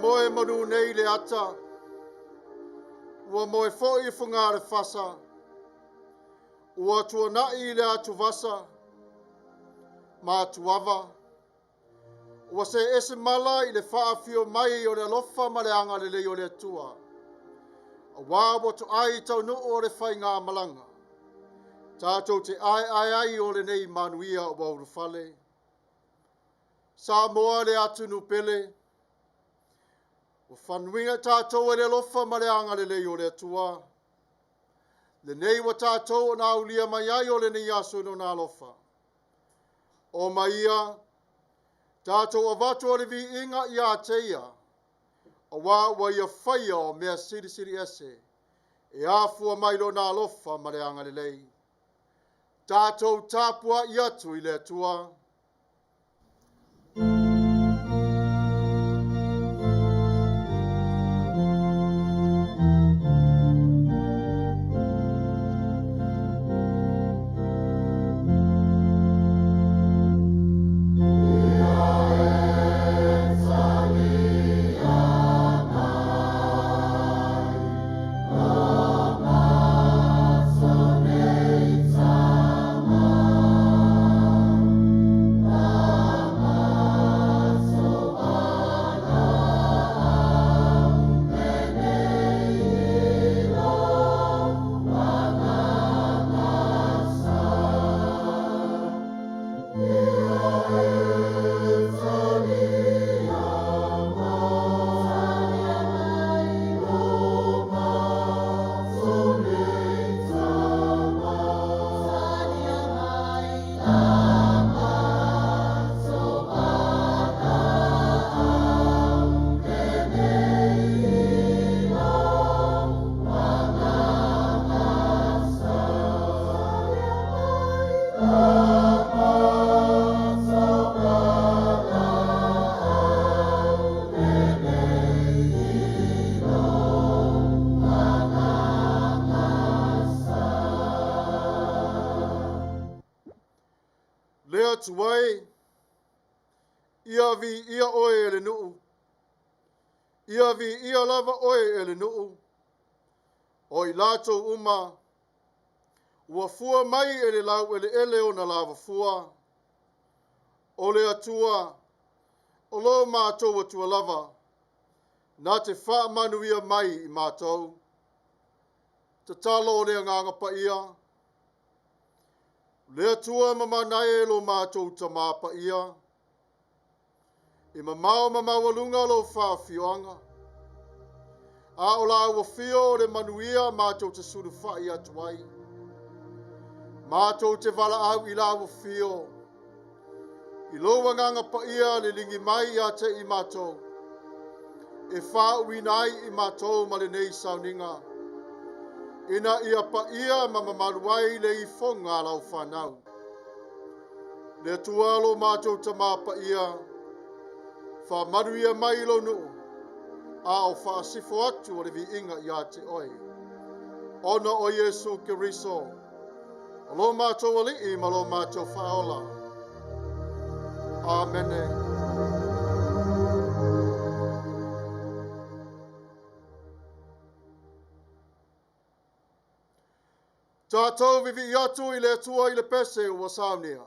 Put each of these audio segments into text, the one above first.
moe manu nei le ata. Ua moe fo I funga le fasa. Ua tua nai le atu vasa. Ma tuava. Ua se ese mala I le faafio mai o le alofa ma le anga le leo le atua. A wā watu ai tau no o le whai ngā malanga. Tatou te ai o le nei Manuia o waurufale. Sa moa le atu nu pele. O whanuinga tatou e le alofa ma le anga le leo le atua. Le nei wa tatou o na ulia mai ai o le nei aso no na alofa. Omaia. Tatou avatu o le vi inga ia teia. A wa ia whaia o mea siri ese. E afua mai lo na alofa ma le anga le lei. Tatou Tapua'i atu I le atua. Lea tuai, ia vi ia oe ele nuu. Ia vi ia lava oe ele nuu. O I lato uma, ua fua mai ele lau ele o na lava fua. O le atua, o lo mātou atua lava, na te wha manuia mai I mātou. Te talo o lea nganga Paia. Lea tua mamanai lo mātou ta mā Paia. I mamau mamawalunga lo whaafioanga. A o la ua fio le Manuia mātou te suru whai atuai. Mātou te wala au I la ua fio. I lo wanganga Paia le lingi mai a te I mātou. E whauinai I mātou ma le nei Sauniga. Ina ia Paia mamamaluai le Ifoga lau whanau. Le tualo mātou ta mā Paia. Wha manuia mai lo nuu. A o Faasifo atu o le vi inga ia te oi. Ona o Yesu Keriso. O lo mātou alii ma lo mātou whaola. Amene. Tatou vivi atu I le atua I le pese ua Sauniga.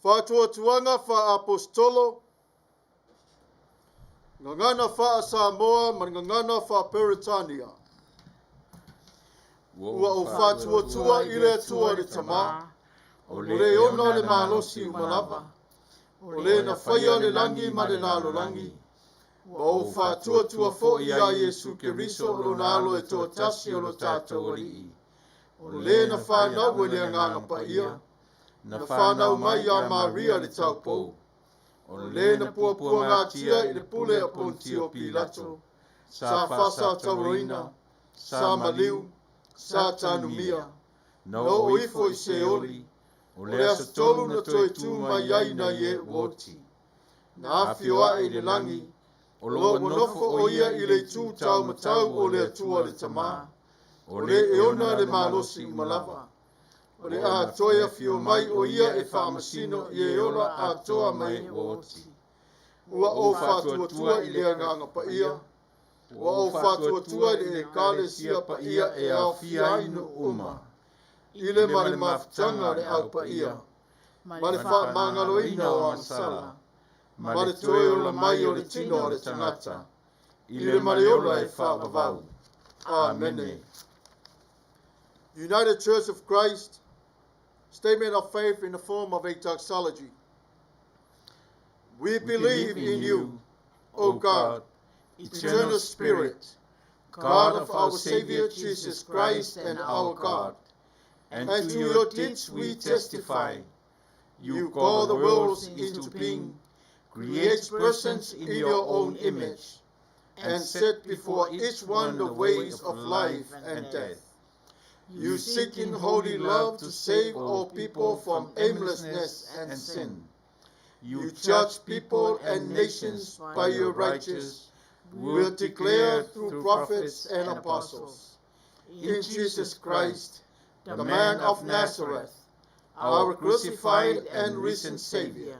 Whātuatuanga wha apostolo, ngangana wha Samoa, man ngangana wha Peritania. Ua o whātuatua i le atua le tamā, o le ona le malosi umalava, o le na whaia le langi ma le nalo langi. Wa o whātuatua fo i a Yesu Keriso o lo nalo e toa tasi o lo tātou alii. O le na whanau e le nganga Paia, na whanau mai a Maria le taupou. O le na puapua ngātia i le pule a Pontio Pilato, sa whasa tauroina, sa maliu, sa tanumia, no o ifo i se oli, o le asatolu na toe tu mai ai na ye woti. Na awhioa i le langi, o lo wanofo o ia i le tū tau matau o le atua le tamā, o le eona le malosi umalava. O le a toia fio mai o ia e whaamasino i e ola a toa mai o oti. Ua o whātuatua i le anganga Paia, ua o whātuatua i le Ekalesia Paia e au fia inu uma. I le male mafutanga le au Paia, ma le wha mangaloina o ansala, ma le toe o la mai o le tino o le tangata, i le male ola e wha mavau. Amene. United Church of Christ, Statement of Faith in the form of a doxology. We believe in you, O God, eternal Spirit, God of our Savior Jesus Christ and our God, and to your deeds we testify. You call the worlds into being, create persons in your own image, and set before each one the ways of life and death. You seek in holy love to save all people from aimlessness and sin. You judge people and nations by your righteous will declare through prophets and apostles. In Jesus Christ, the man of Nazareth, our crucified and risen Savior,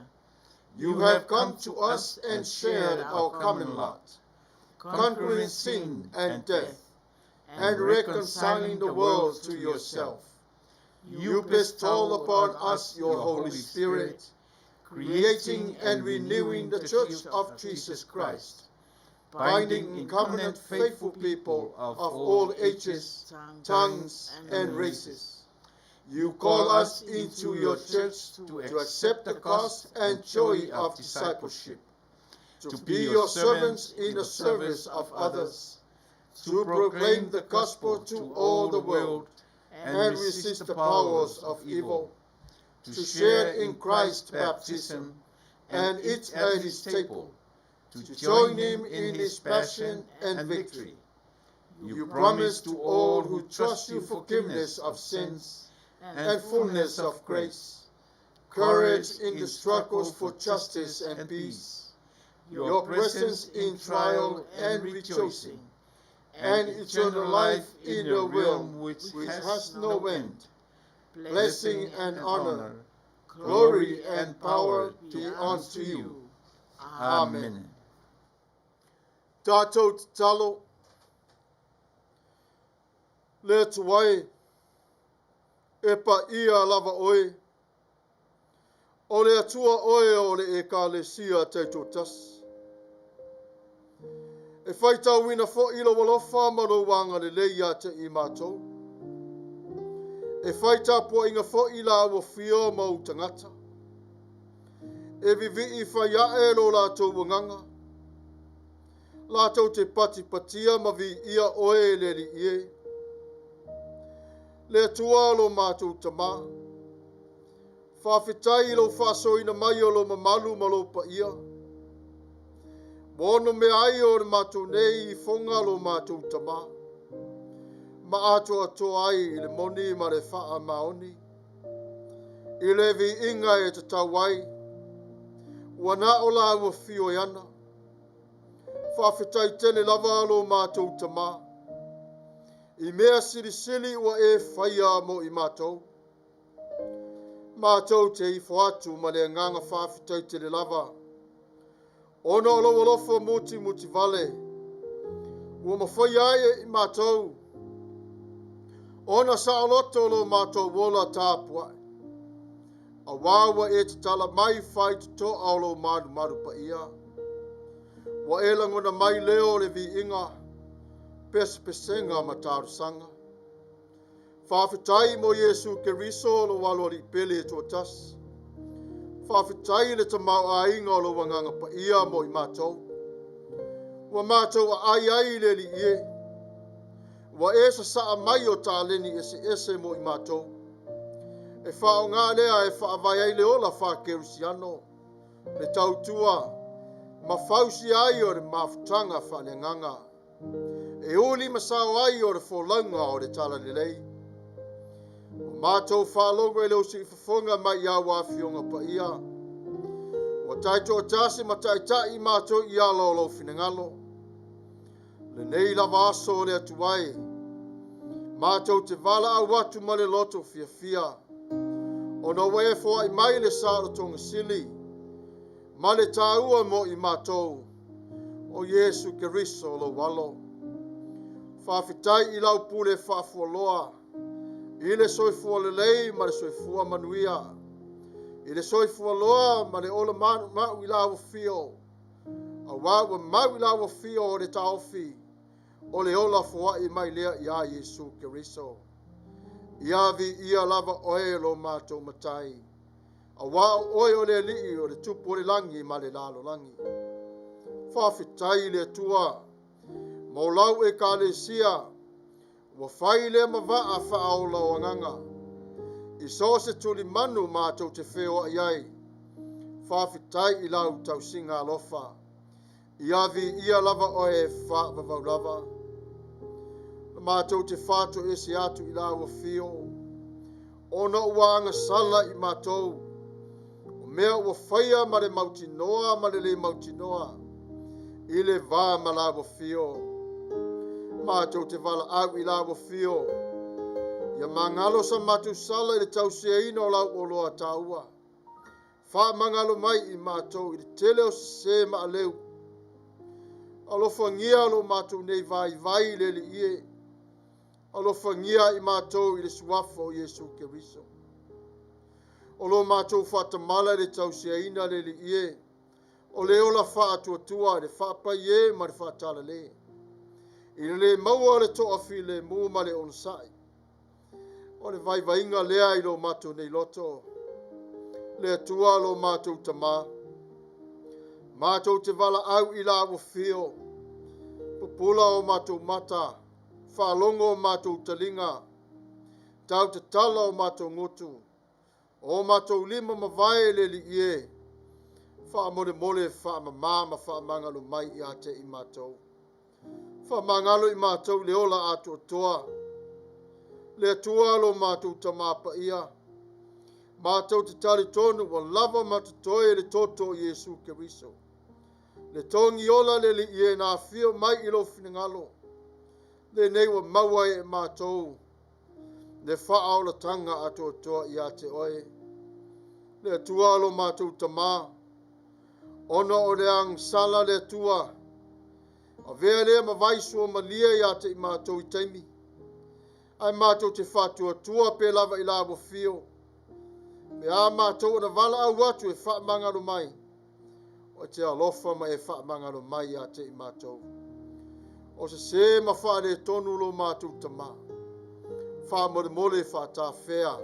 you have come to us and shared our common lot, conquering sin and death, and reconciling the world to yourself. You bestow upon us your Holy Spirit, creating and renewing the Church of Jesus Christ, binding in covenant faithful people of all ages, tongues, and races. You call us into your church to accept the cost and joy of discipleship, to be your servants in the service of others, to proclaim the gospel to all the world and resist the powers of evil, to share in Christ's baptism and eat at his table, to join him in his passion and victory. You promise to all who trust you forgiveness of sins and fullness of grace, courage in the struggles for justice and peace, your presence in trial and rejoicing, and eternal life in your realm which has no end. Blessing and honor, glory and power be unto you. Amen. Tatou talo, le tuai, e paia lava oe, o le atua oe o le Ekalesia taitotas. E Faitau wina fo ilo walofa maro wanga le leia te I mātou. E Tapua'i inga fo ila awa fio mau tangata. E vivi I whaiae lo lātou wanganga. Lātou te pati patia ma vi ia oe le li ie. Le atua lo mātou tamā. Whawhitai lo whasoina mai o lo mamalu ma lo paia. Mono me ai o le mātou nei Ifoga lo mātou tamā. Ma ato ai I le moni ma le wha maoni. I le vi inga e te Tapua'i. Wana o la ua fio yana. Whawhitai tele lava lo mātou tamā. I mea sili ua e whaia mo I mātou. Mātou te ifo atu ma le nganga whawhitai tele lava. Ono lo wolofo muti vale. Ua mawhai ai I mātou. Ona sa aloto lo mātou wola Tapua'i. A wawa e te tala mai fai te to aulo maru paia. Wa e langona mai leo le vi inga pesenga mataru sanga. Whawhitai mo Yesu Keriso lo walori pele to tas. Whawhitai le tamau a inga lo wanganga paia mo I mātou. Wa mātou a ai le li ie. Wa e sa mai o tāleni ese mo I mātou. E whao ngā lea e whaavai ai le ola whakerusiano. Le tautua, ma whausi ai o le mafutanga whanenganga. E uli masao ai o le wholanga o le tala lelei. O mātou whalogo e leo si whafonga mai ia wafionga pa ia. O taito o tasi ma taitai mātou ia lolo whinengalo. Le nei lava aso le atuai. Mātou te vala au watu ma le loto fia. O no we fo I mai le saro tonga sili. Ma le taua mo I mātou. O Yesu Keriso lo walo. Whawhitai I lau pule whafualoa. I le soifua lelei ma le soifua Manuia. I le soifua loa ma le ola mau I lau fio. A wawa mau I lau fio o le taofi. O le ola fua I mai lea ia Yesu Keriso. Ia vi ia lava oe lo mātou matai. A wao oe o le lii o le tupu o le langi ma le lalo langi. Whawhitai le tua. Maulau Ekalesia. Wa whai le mawaa whaao lau anganga. I so se tuli manu mātou te wheo iai. Whawhitai I lau tau singa alofa. Ia vi ia lava oe whaavavau lava. Mātou te whātou esi atu I lau fio. Ona uanga sala I mātou. O mea ua whaia ma le mautinoa ma le mautinoa. I le vā ma lau fio. Mātou te wala au I lau fio. Ia mangalo sa mātou sala I le tau seina o lau o loa taua. Wha mangalo mai I mātou I le tele o se ma aleu. Alofangia lo mātou nei vai le li ie. Alofangia I mātou I le suafa o Yesu Keriso. O lo mātou whatamala le tau seina le li ie. O le ola wha atuatua le wha paie ma le wha tala le. I le maua le toa fi le mu ma le onsai. O le vaivainga lea I lo mātou nei loto. Le atua lo mātou tama. Mātou te vala au I la fio. Pupula o mātou mata. Whalongo o mātou talinga. Tau te tala o mātou ngutu. O mātou lima mawai le li ie. Whaamole mole whaamamama whaamangalo mai I ate I mātou. Whaamangalo I mātou le ola atu toa. Le atua lo mātou tamapa ia. Mātou te tali tonu wa lava matatoe le toto Yesu Keriso. Le tongi ola le li ie na fio mai I lo finangalo. Le nei wa mawai e mātou. Le whaao la tanga atu toa I ate oe. Le atua lo mātou tama. Ono o le ang sala le atua. A vea lea mawaisu o malia I ate I mātou I taimi. Ai mātou te whatua tua pe lava I labo fio. Me a mātou na vala au watu e whaamangaro mai. O te alofa ma e whaamangaro mai a te I mātou. O se ma whaare tonu lo mātou tama. Whaamore mole whaata whea.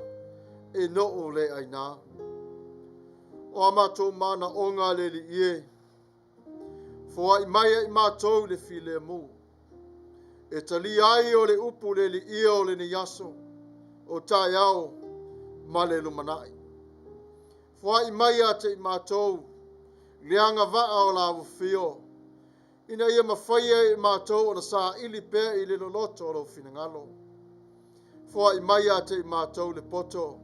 E no o le aina. O a mātou mana onga le li ie. Fua I mai I mātou le file mu. E tali ai o le upu le li ia o le ni yaso. O tai au ma le lumanai. Fua I mai a te I mātou. Leanga vaa o la fio. Ina ia mawhaia I mātou o na sa ili pēr I le loloto o lo finangalo. Fua I mai a te I mātou le poto.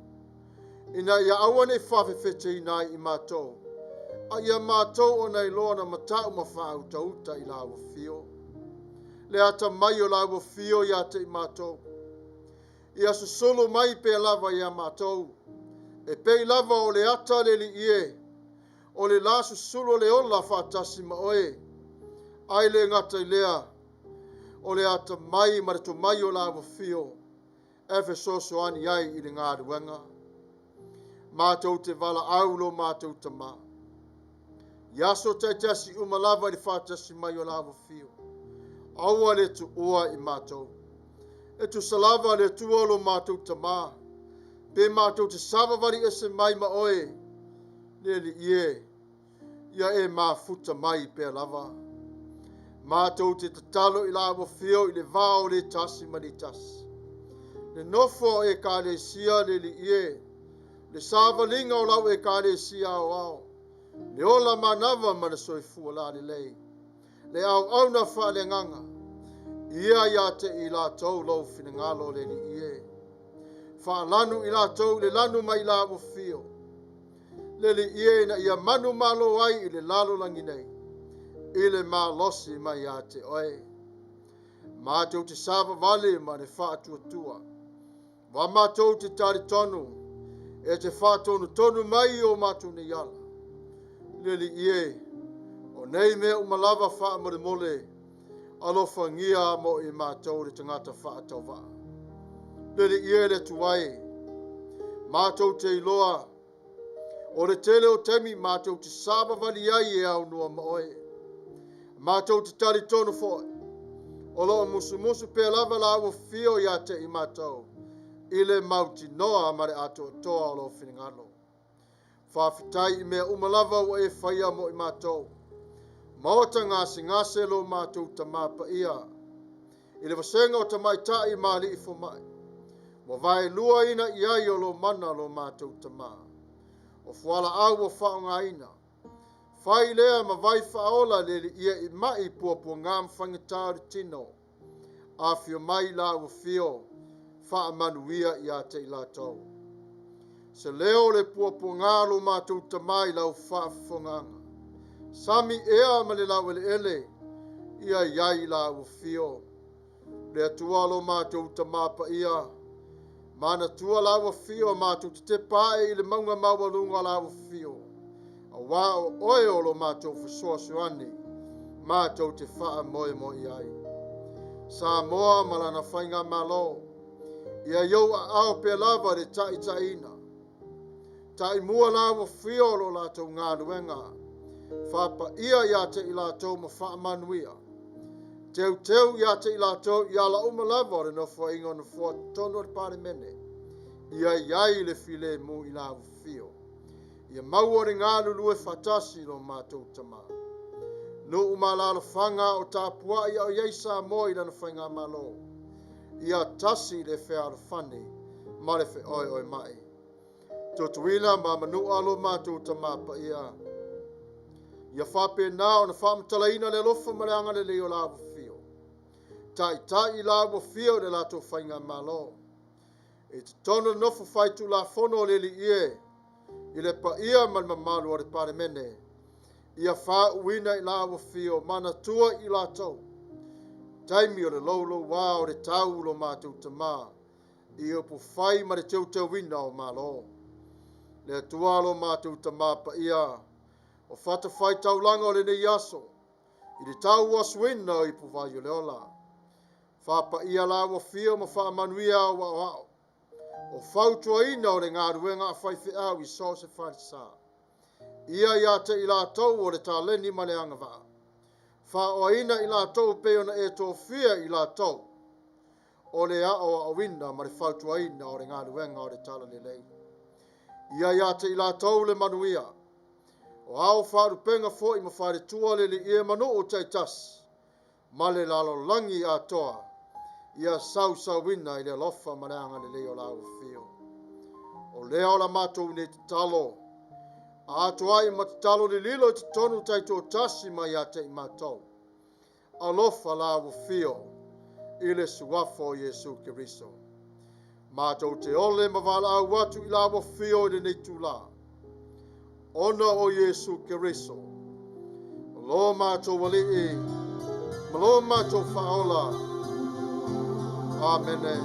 Ina ia awane whawhewhete nai I mātou. A ia mātou o nei loa na matau ma whautauta I la fio. Le ata mai o la fio I a te I mātou. Ia susolo mai pe lava I a mātou. E pei lava o le ata le li ie. O le la susolo le ola whaatasi ma oe. Ai le ngata I lea. O le ata mai marito mai o la fio. Efe soso ani ai I le ngāruanga. Mātou te wala au lo mātou tamā. Yaso taitasi umalava i whātasi mai o lawa fio. Aua le tu ua i mātou. E tu salava le tua lo mātou tamā. Pe mātou te sava wari ese mai ma oe. Le li ie. Ia e mafuta mai pe lava. Mātou te tatalo i lawa fio i le vao le tasi ma le tasi. Le nofo e Ekalesia le li ie. Le savalinga o lau Ekalesia o ao. Le ola manava mana soifua la le lei. Le au na wha le nganga. Ia ia te i la tau lau finangalo le li ie. Wha lanu i la tau le lanu mai la mo fio. Le li ie na ia manu malo ai i le lalo langi nei. I le ma losi mai a te oe. Mātou te sava vale ma ne wha atua. Wa mātou te tari tonu. E te wha tonu mai o mātou ni yala. Lili ie, o nei mea umalava wha mole mole, alofa ngia mo i mātou le tangata wha atau wha. Lili ie le tuai, mātou te iloa, o le tele o temi mātou te saba vali ai e au nua maoe. Mātou te tari tonu foe, o loa musu pe lava la ua fio ia te i mātou, i le mauti noa mare ato toa o lo finingalo. Whawhitai i mea umalava o e whaia mo i mātou. Maota ngase lo mātou tamā Paia. I le wasenga o tamai tai mali i fomai. Mo vai lua ina i ai o lo mana lo mātou tamā. O fuala au o whaonga ina. Whai lea ma vai whaola le ia i mai puapua ngam whangatau tino. A fio mai la o fio. Wha Manuia i a te i la tau. Se leo le puapua ngalo mātou tamai lau whaafonganga. Sami ea ma le lau ele, ia iai lau fio. Le atua lo mātou tamā Paia. Manatu lau fio mātou te pae i le maunga mawalunga lau fio. A wā o oe o lo mātou whasoa suani, mātou te wha moe mo iai. Sa moa malana whainga malo, ia iau a ao pe lava le taina. Tai mua la wa fio lo la tau ngā luenga. Whapa ia ia te i la tau ma wha Manuia. Teu ia te i la tau ia la umalava o le no fua ingo na fua tono le pare mene. Ia iai le file mu i la wa fio. Ia mau o le ngā lulue whatasi lo mātou tamā. No umalala whanga o Tapua'i o yeisa mo i lana whainga malo. Ia tasi le whea le whani ma le whe oi mai. Totuina ma manua lo mātou tamā Paia. Ia whape nā o na whamatalaina le lofa mareanga le leo lawa fio. Tai lawa fio le lato whainga malo. E te tono nofo Faitau la fono le li ie. I le Paia man mamalu o le pare mene. Ia wha uina i lawa fio manatua i la tau. Taimi o le lolo wā o le tau lo mātou tamā. I opu whai ma le teu wina o malo. Le tualo mātou tamā Paia. O whata Faitau langa o le nei aso. I le tau waswina o ipu vai o le ola. Wha Paia lawa fio ma wha Manuia o wao. O whautua ina o le ngā ruenga a whaife au i so se whaisa. Ia ia te i la tau o le tāleni ma le anga waa. Wha o ina i la tau peona e tō fia i la tau. O le a o awina ma le whautua ina o le ngā ruenga o le tala le lei. Ia te i la tau le Manuia. O au wharupenga fo i ma whare tua le ie mano o taitas. Ma le lalo langi a toa. Ia sau wina i le lofa ma le anga le leo lau fio. O leo la matou ne te talo. A Atua i ma te talo le lilo i te tonu taito tasi ma ia te i matou. Alofa lau fio. I le suafo Jesu Keriso. Mātou te ole ma wala au watu i lawa fio i le nei tūla. Ona o Jesu Keriso. Lo mātou wali i. Malo mātou whaola. Amene.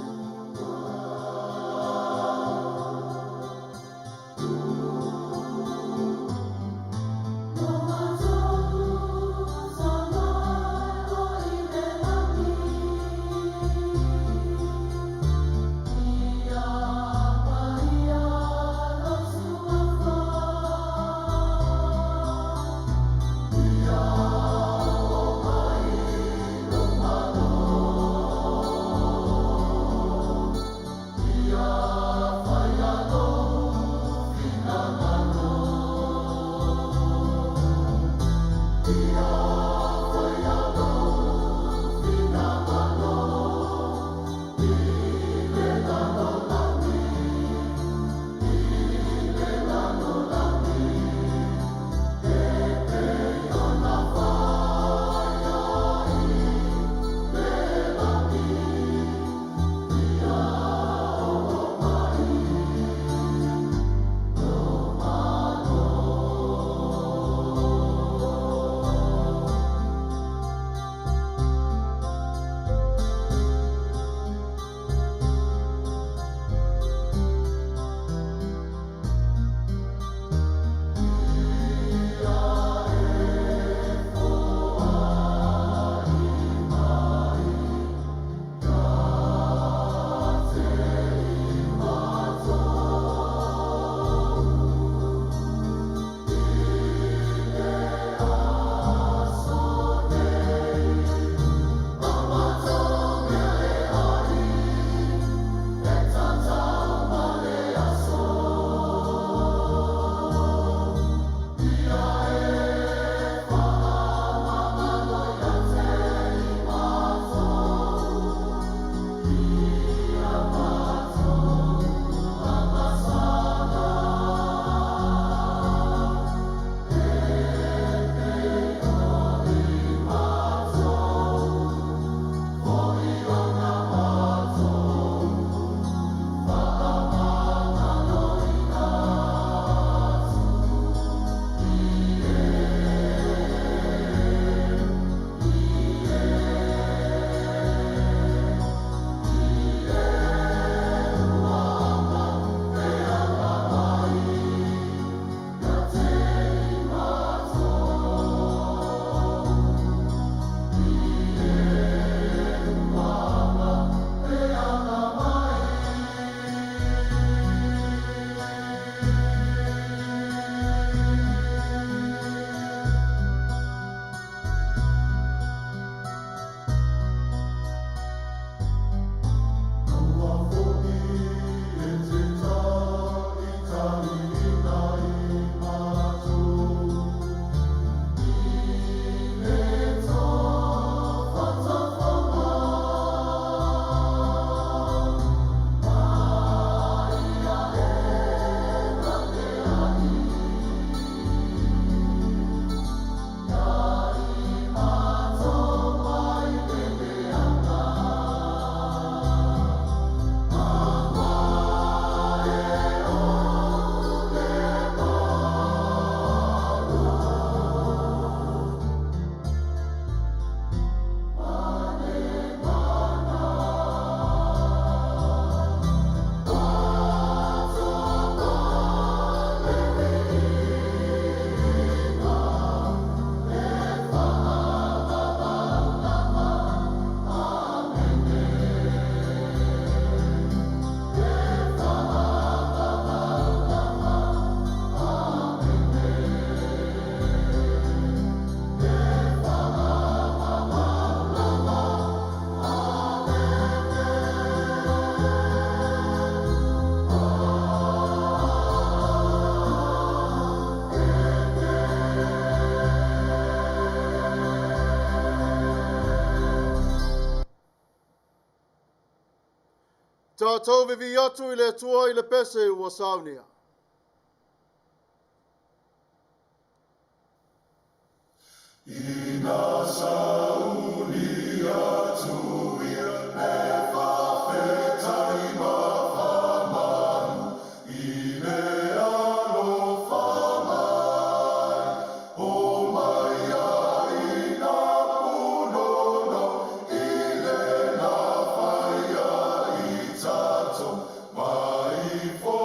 Tatou vivi atu I le atua I le pese ua Sauniga. Ina Saunia tuia le whawhetai mawhamanu I le alo whamai Omaia ina punono I le na Paia I Tatou Maifo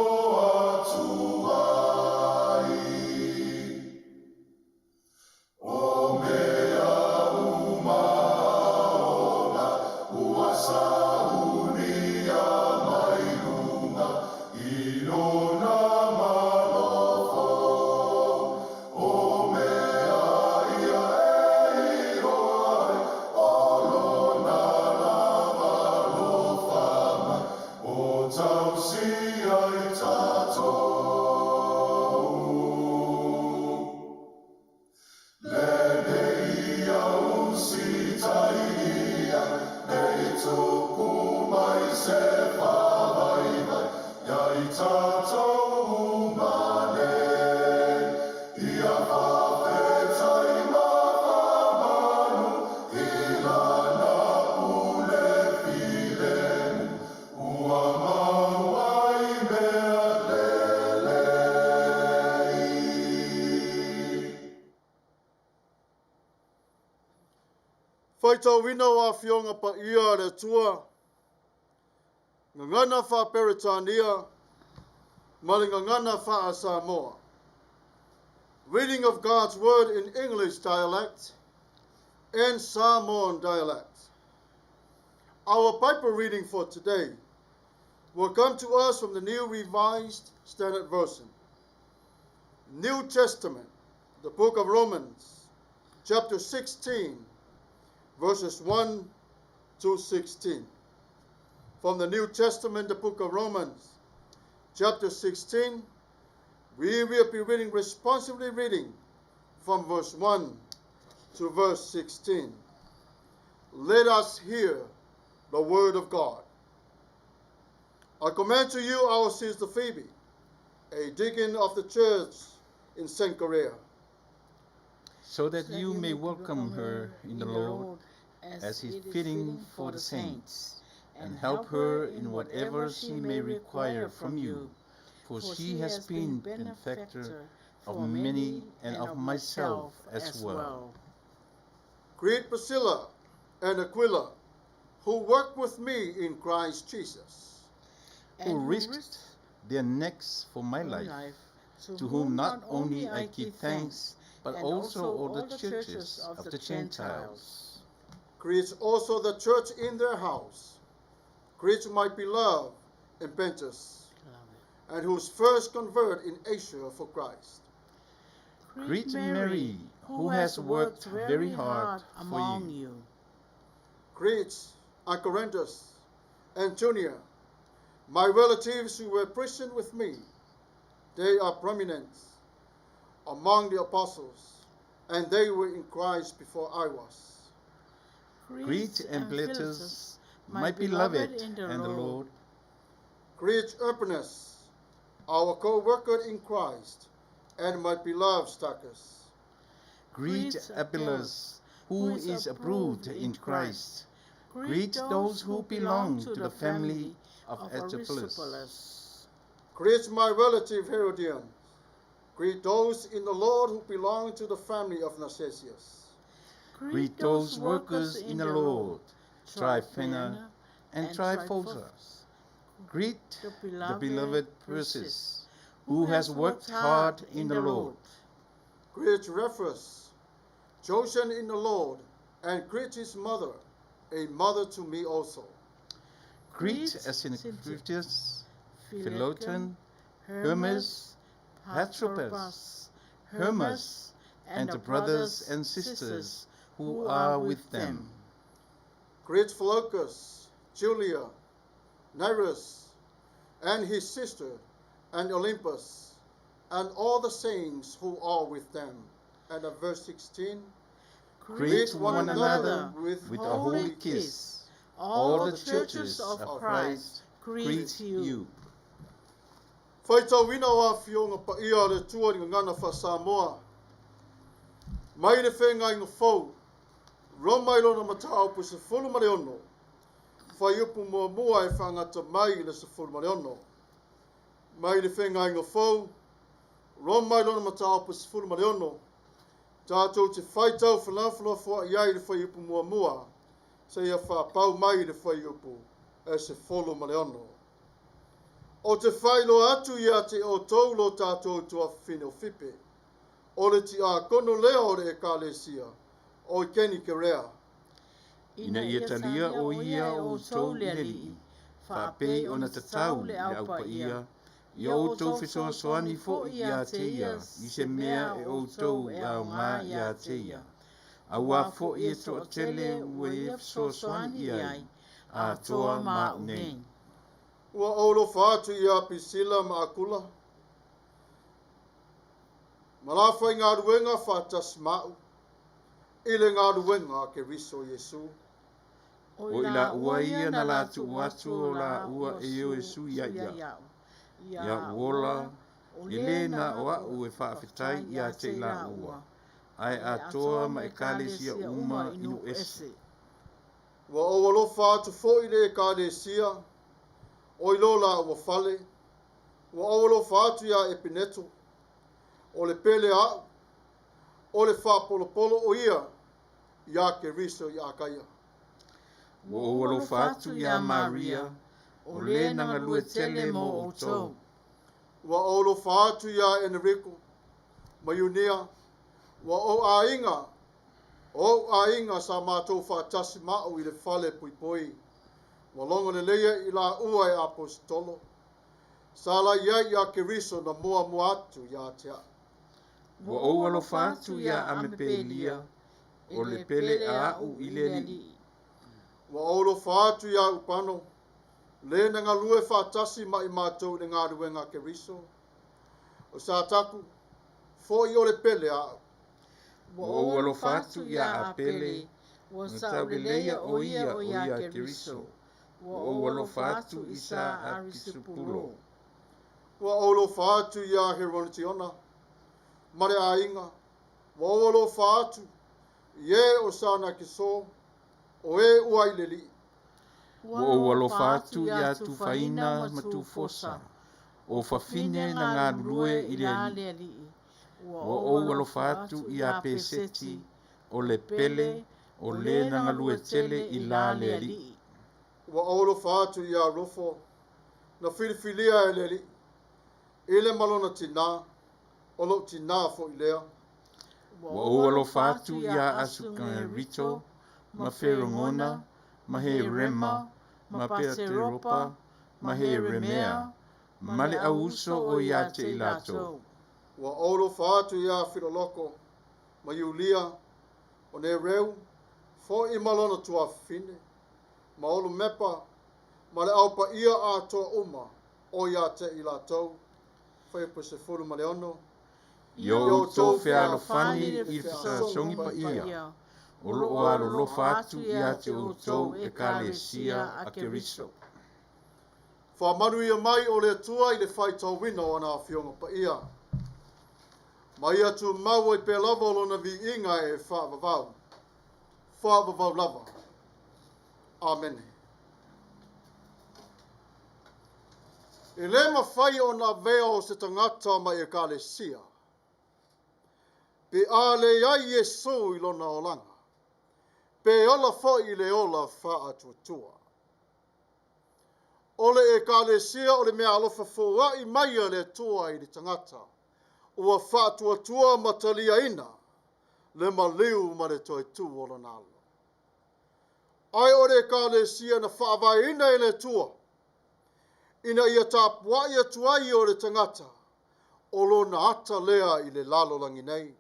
Tuai Omea umaona ua Saunia mailunga ilona malofo Omea ia iroai olona lava lofama o Tusi ai Tatou Leneia usitaia, nei tuku mai se whawaiwai, iai Tatou umane. Ia whawhetai mawhamanu, ilana ule filemu, ua mauai mea lelei. Faitau wina wa fionga Paia le tua. Ngangana fa Peritania. Malingangana fa Samoa. Reading of God's word in English dialect and Samoan dialect. Our Bible reading for today will come to us from the New Revised Standard Version. New Testament, the book of Romans, chapter 16, verses 1 to 16. From the New Testament, the book of Romans, chapter 16, we will be responsibly reading from verse 1 to verse 16. Let us hear the word of God. I commend to you our sister Phoebe, a deacon of the church in Cenchrea, so that you may welcome her in the Lord as is fitting for the saints, and help her in whatever she may require from you, for she has been benefactor of many and of myself as well. Greet Priscilla and Aquila, who work with me in Christ Jesus, who risked their necks for my life, to whom not only I give thanks, but also all the churches of the Gentiles. Greet also the church in their house. Greet my beloved Epentus, and whose first convert in Asia for Christ. Greet Mary, who has worked very hard among you. Greet Acharentus and Junia, my relatives who were prisoned with me. They are prominent among the apostles, and they were in Christ before I was. Greet Ampliatus, my beloved in the Lord. Greet Urbanus, our co-worker in Christ, and my beloved Stachys. Greet Apelles, who is approved in Christ. Greet those who belong to the family of Aristobulus. Greet my relative Herodian. Greet those in the Lord who belong to the family of Narcissus. Greet those workers in the Lord, Tryphena and Tryphosa. Greet the beloved Persis, who has worked hard in the Lord. Greet Rufus, chosen in the Lord, and greet his mother, a mother to me also. Greet Asyncritus, Philoton, Hermes, Patrobas, Hermas, and the brothers and sisters who are with them. Greet Philocus, Julia, Nereus, and his sister, and Olympus, and all the saints who are with them. And at verse 16, greet one another with a holy kiss. All the churches of Christ greet you. Faitau wina wa fionga Paia le tua ni ngana fa Samoa. Mai le whenga inga fau. Roma ilona matao pu se fulu mare ono. Fai upu mua mua e whangata mai le se fulu mare ono. Mai le whenga inga fau. Roma ilona matao pu se fulu mare ono. Tatou te Faitau whanawhana fua iai le whai upu mua mua. Se ia whapau mai le whai upu e se fulu mare ono. O te whailo atu ia te o tau lo tātou tua whino whipe. O le ti a kono lea o le Ekalesia. O i keni ke rea. Ina ia talia o ia o tau le li. Whapei o na tatau le au Paia. Ia o tau whesoa soani fo ia te ia. I se mea e o tau e au ngā ia te ia. Aua fo ia toa tele ua e whesoa soani iai. A toa maune. Ua olo whaatu ia pisila maakula. Malawhai ngā ruenga whātas mau. Ile ngā ruenga ke riso Yesu. O ila ua ia na latu watu o la ua e o Yesu ia ia. Ia uola, ilena o au e whaafetai ia te la ua. Ai atoa ma Ekalesia uma inu ese. Ua olo whaatu fo ile Ekalesia. O ilola ua fale. Ua olo whaatu ia epineto. O le pele au. O le whapolopolo o ia. Ia ke riso ia kaya. Ua olo whaatu ia Maria. O le nanga lue tele mo o tau. Ua olo whaatu ia Enrico. Mayunia. Ua o ainga. O ainga sa mātou whaatasi mao i le whale pui pui. Ua longa le leia i la ua e apostolo. Sala ia ia ke riso na mua mua atu ia tea. Ua olo whaatu ia amepelia. O le pele a au i le li. Ua olo whaatu ia upano. Le na ngā lue whaatasi mai mātou le ngā ruenga ke riso. O sa taku, fo i o le pele au. Ua olo whaatu ia a pele. Ua tau le leia o ia ke riso. Ua olo whaatu i sa arisupulo. Ua olo whaatu ia Heronitiona. Mare a inga. Ua olo whaatu. Ie o sana kiso. O e ua i le li. Ua olo whaatu ia tu whaina ma tu fosa. O whawhine na ngā lue i le li. Ua olo whaatu ia peseti. O le pele. O le na ngā lue tele i la le li. Ua olo whaatu ia rofo. Na whiriwhilia e le li. Ile malona tina. Olo tina fo i lea. Ua olo whaatu ia asuka rito. Ma wherongona. Ma he rema. Ma peateropa. Ma he remea. Ma le auso o ia te ilato. Ua olo whaatu ia Filoloko. Ma Iulia. O ne reu. Fo i malona tua fine. Ma olo mepa. Ma le aupa ia a toa uma. O ia te ilato. Fai pa se furu ma le ono. Yo tau whialo whani i whasasongi pa ia. O loo alo lo whaatu ia te o tau Ekalesia a ke riso. Wha Manuia mai o le atua i le Faitau wina o ana whionga pa ia. Mai atu mau e pe lava o na vi inga e whaavavau. Whaavavau lava. Amene. E le mawhai o na vea o se tangata mai Ekalesia. Pe a le iai Yesu i lona o langa. Pe ola fo i le ola wha atuatua. O le Ekalesia o le mea alofa fōa i Maia le tua i le tangata. Ua wha atuatua matalia ina. Le maliu ma le toi tu o lona alo. Ai o le Ekalesia na whaavai ina i le tua. Ina ia Tapua'i atuai o le tangata. O lona ata lea i le lalo langi nei.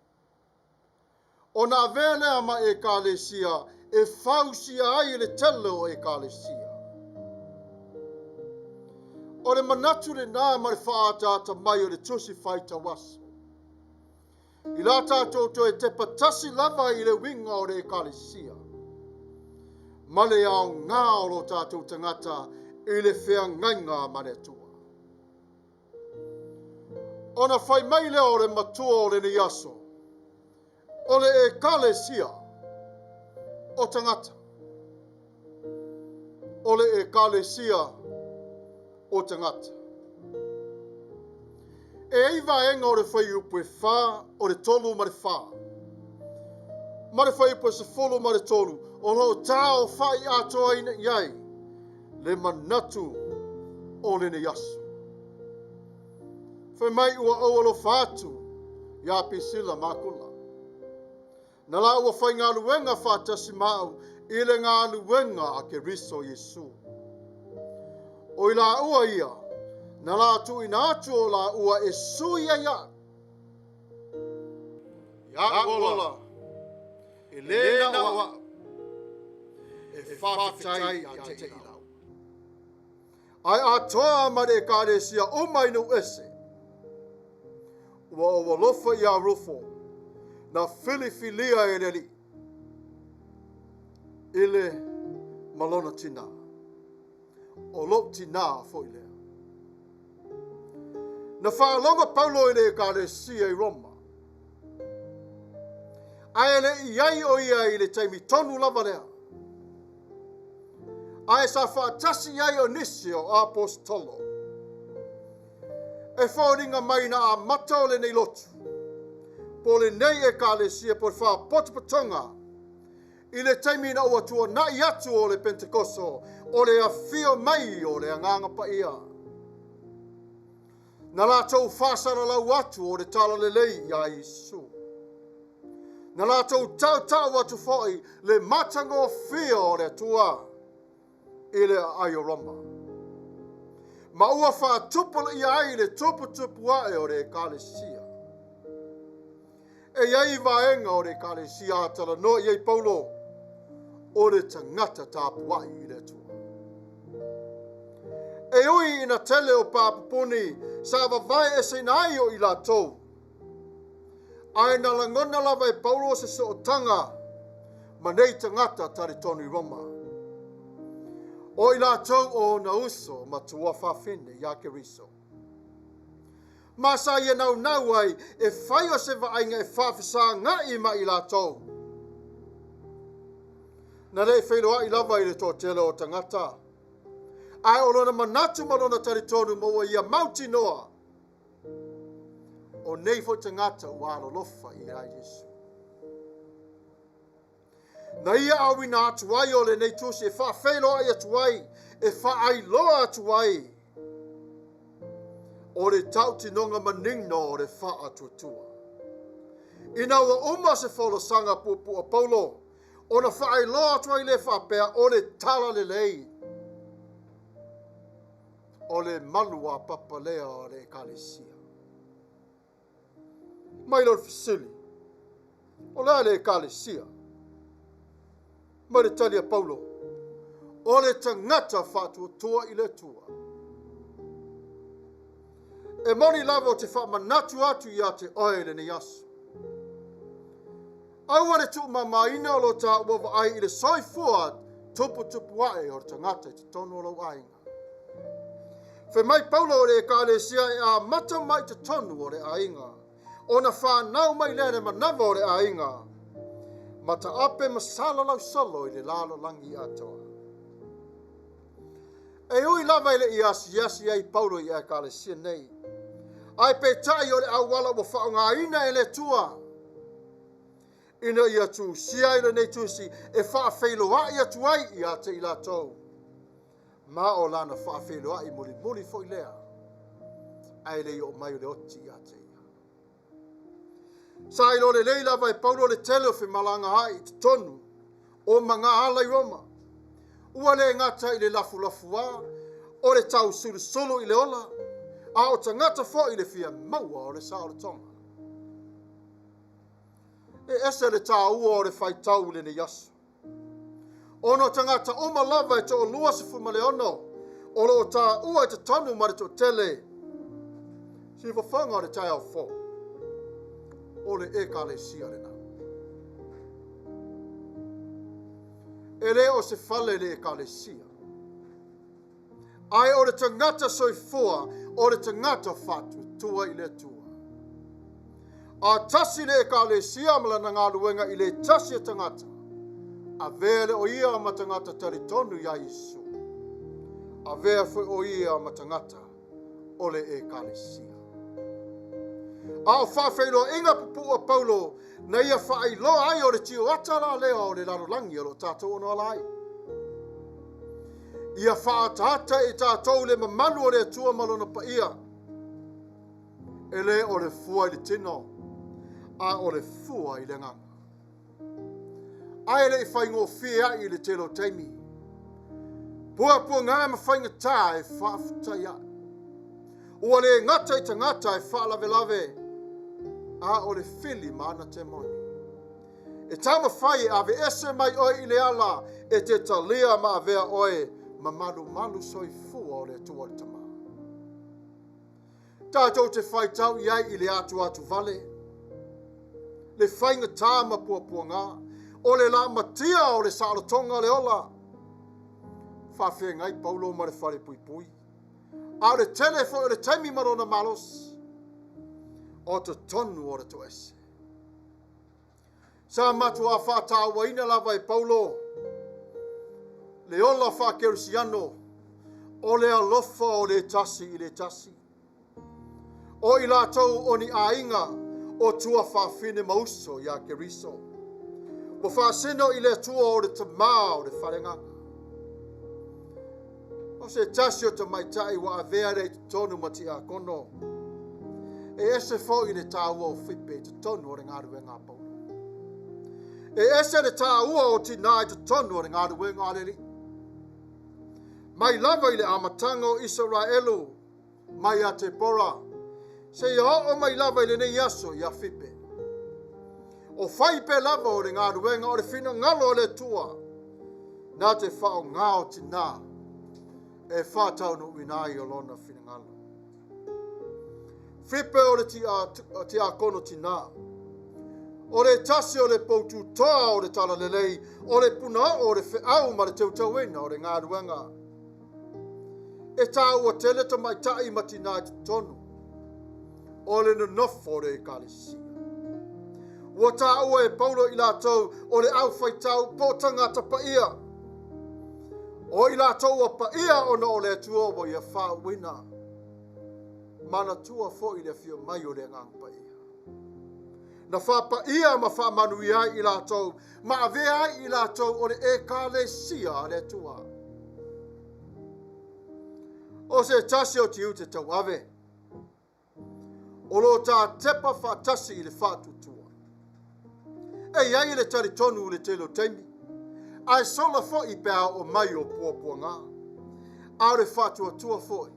O na vele ma Ekalesia e fausia ai le tele o Ekalesia. O le manatu le nā ma le whaatata mai o le Tusi Faitau aso. I la tātou to e te patasi lava i le winga o le Ekalesia. Ma le au ngā o lo tātou tangata I le whea ngainga Manatu. Ona whai mai lea o le matua o le ni aso. O le Ekalesia o Tagata. O le Ekalesia o Tagata. E iwa enga o le whai upu e wha o le tolu ma le wha. Ma le whai upu e se folo ma le tolu. O lo tau whai atoa ina iai. Le Manatu o le ni aso. Whai mai ua aualo whātu. Ia pisila makula. Na la ua whai ngā luenga whātasi mau. I le ngā luenga a ke riso Yesu. O i la ua ia. Na la tu ina atu o la ua e sui ia. Ia ola. E lena ua. E whawhitai a te ilau. Ai atoa ma le Ekalesia o mai no ese. Ua o walofa ia rufo. Na filifilia e neli. Ile malona tina. O lo tina fo ile. Na whaalonga Paulo i le Ekalesia i Roma. Ai le iai o ia i le taimi tonu lava lea. Ai sa whaatasi iai o nisi o apostolo. E whaoringa mai na a mata o le nei lotu. Po le nei Ekalesia po wha potupatonga. I le taimi na ua tua na i atu o le Pentekoso. O le awhio mai o le anganga Paia. Na la tau whasara lau atu o le tala le lei ia Isu. Na la tau tau atu foi le matango fia o le Atua. I le ai o Roma. Ma ua whaatupala i ai le Tapua'i o le Ekalesia. E iai vaenga o le Ekalesia atala no iai Paulo o le tangata Tapua'i i le Atua. E ui ina tele o papapuni sa vavai e senai o i la tou. Ai na langona lava e Paulo se so o tanga ma nei tangata tari tonu Roma. O i la tou o na uso ma tua whawhine ia ke riso. Ma sa ia nau ai e whai o se vaenga e whawhisa ngai ma i la tou. Na rei wheloa i lava i le tō tele o tangata. Ai o lona manatu malona taritonu maua ia mauti noa. O nei fo tangata ua alolofa i ai Yesu. Na ia awina atu ai o le nei tusi e wha wheloa i atu ai. E wha ai loa atu ai. O le tau tinonga maningno o le wha atuatua. Ina ua uma se wholo sanga pupu a Paulo. O na wha ai loa atu ai le wha pea o le tala le lei. O le malua papalea o le Ekalesia. Mai lor fisili. O le Ekalesia. Mai le tali a Paulo. O le tangata whatua tua i le tua. E moni lava o te wha manatu atu i a te oele ni asu. Aua le tu mamaina o lo ta uawa ai i le soifua Tapua'i o tangata i te tono lau ainga. Fe mai Paulo o le Ekalesia e a mata mai te tonu o le ainga. O na whanau mai lene manava o le ainga. Mata ape masala lau solo i le lalo langi atoa. E ui lava i le iasi ai Paulo i Ekalesia nei. Ai pe tai o le awala o whaonga ina e le tua. Ina i atu sia i le nei tusi e wha whailoa i atu ai i ate i la tau. Ma o lana whaafeloa i muli fo i lea. Ai le o mai o le oti i ate ia. Sa ilo le leila vai Paulo le tele o whi malanga hai te tonu. O mga ala i Roma. Ua le ngata i le lafu a. O le tau sulu i le ola. A o tangata fo i le fia maua o le sao le tonga. E ese le tā ua o le Faitau le ne yasu. Ono tangata oma lava e to o lua se fuma le ono. O lo tā ua e te tonu ma le to Tele. Si whawhanga o le tai au fo. O le Ekalesia le nā. E le o se fale le Ekalesia. Ai o le tangata soifua, o le tangata fatu, tua i le tua. A tasi le ekalesia mala na ngā luenga i le tasi e tangata. A vele o ia ma tangata taritonu ia Isu. A vea fwe o ia ma tangata o le ekalesia. A o whawhailo inga pupu o Paulo na ia whailo ai o le tio atara lea o le larolangi o lo tātou ono alai. Ia whaatata i tātou le mamanu o le atua malona paia. E le o le fua i le tino. A o le fua i le nganga. Ai le i whaingo fia i le telo teimi. Pua ngā ma whainga tā e whaafuta ia. Ua le ngata i tangata e whaalave lave. A o le fili mana te moni. E tama whai ave ese mai oi i le ala e te talia ma avea oi ma malu soi fua o le tua le tama. Tātou te Faitau iai i le atu vale. Le whainga tā ma pua ngā. O le la matia o le salotonga le ola. Whawhia ngai Paulo ma le whare pui. A le tele fo o le taimi marona malos. O te tonu o le to ese. Sa matu a whātā waina lava e Paulo. Le ola whakerusiano. O le alofa o le tasi i le tasi. O i lātou o ni ainga o tua whawhine mauso ia keriso. Mo whaasino i le tua o le tamā o le wharenganga. O se tasi o te maitai wa avea rei te tonu mati a kono. E ese fo i le tāua o whipe te tonu o le ngāruwe ngā Paulo. E ese le tāua o tina i te tonu o le ngāruwe ngā reri. Mai lava i le amatanga o Israelu, mai a te pora. Se ia o mai lava i le nei aso i a whipe. O whaipe lava o le ngāruwenga o le whina ngalo o le tua. Nā te whao ngā o tina. E whātau no winai o lona whina ngalo. Whipe o le ti a kono tina. O le tasi o le poutu toa o le tala lelei. O le puna o le whiau ma le teutauena o le ngāruwenga. E tā ua tele ta mai tai matina te tonu. O le nonofo o le Ekalesia. Ua tā ua e Paulo i lātou o le au Faitau po tangata paia. O i lātou a paia o na o le atua o ia whāwina. Manatu fo i le fio mai o le ngang paia. Na wha paia ma wha Manuia i lātou. Ma avea i lātou o le Ekalesia le atua. O se tasi o tiu te tau ave. O lo tā tepa whātasi i le whātutua. E iai le taritonu le telo teimi. Ai sola fo i pēa o mai o pua ngā. A le whātuatua fo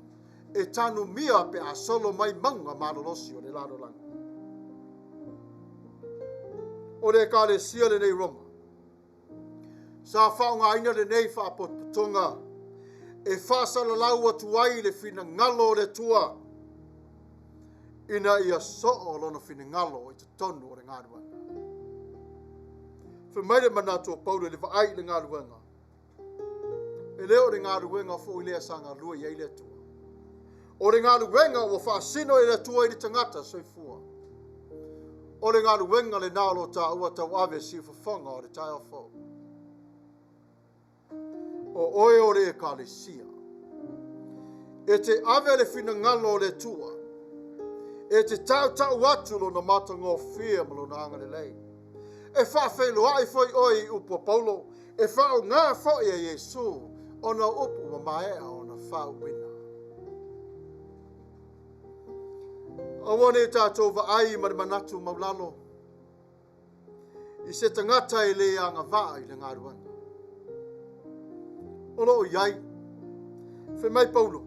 e tanu mia pe a solo mai maunga malolosi o le lado langa. O le Ekalesia le nei Roma. Sa whaunga aina le nei whāpotonga. E whāsala lau atu ai le whina ngalo le tua. Ina ia so'o lona whina ngalo i te tonu o le ngāruanga. Whamaile Manatu o Paulo le vaai le ngāruanga. E leo le ngāruanga fo i lea sanga lua i ei le tua. O le ngāruanga o whaasino i le tua i le tangata soifua. O le ngāruanga le nālo tā ua tau ave si whawhanga o le tai o fo. O oe o le Ekalesia. E te ave le whina ngalo o le tua. E te tau atu lo na matanga o fia malo na anga le lei. E whawhelo ai foi oi upo Paulo. E whao ngā foi e Jesu. O na upu ma Maia o na whao wina. Awane tātou wa ai ma Manatu maulalo. I se tangata e le anga vaa i le ngāruanga. Olo o iai. Whe mai Paulo.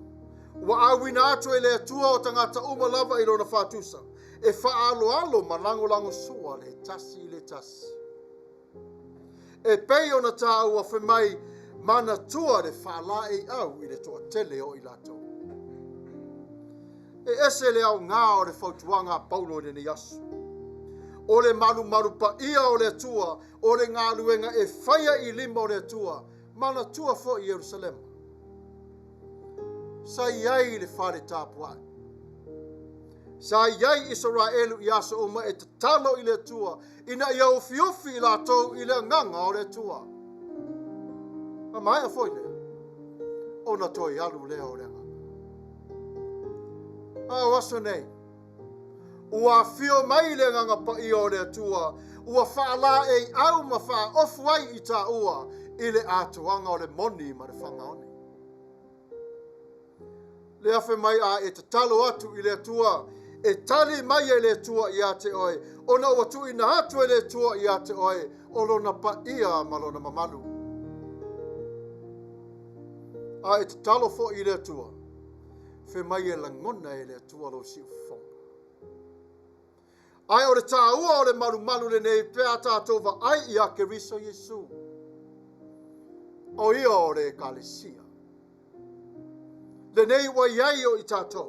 Wa awina atu e le atua o tangata umalava i lona whātusa. E whaalo ma lango sua le tasi. E pei o na tā ua whe mai Manatua le whala e au i le toa tele o i lato. E ese le au ngā o le whautuanga Paulo i le ni asu. O le maru pa ia o le atua, o le ngā luenga e whaia i lima o le atua, Manatua fo i Jerusalema. sa iai le whare Tapua'i. Sa iai Israelu i asa uma e tatalo i le tua, ina ia ufi i la tau i le nganga o le tua. Ma mai a foi le, o na toi alu lea o le nganga. A waso nei, ua fio mai le nganga pa i o le tua, ua whaala e au ma wha ofu ai i ta ua, i le atuanga o le moni ma le whangaone. Le afe mai a e tatalo atu i le tua, e tali mai e le tua i a te oe, o na ua tu ina atu e le tua i a te oe, o lona pa ia ma lona mamalu. A e tatalo fo i le tua, fe mai e langona e le tua lo si ufonga. Ai o le tāua o le malu le nei pēa tātou wa ai i a Keriso Yesu. O ia o le Ekalesia. Le nei wa iai o i tātou.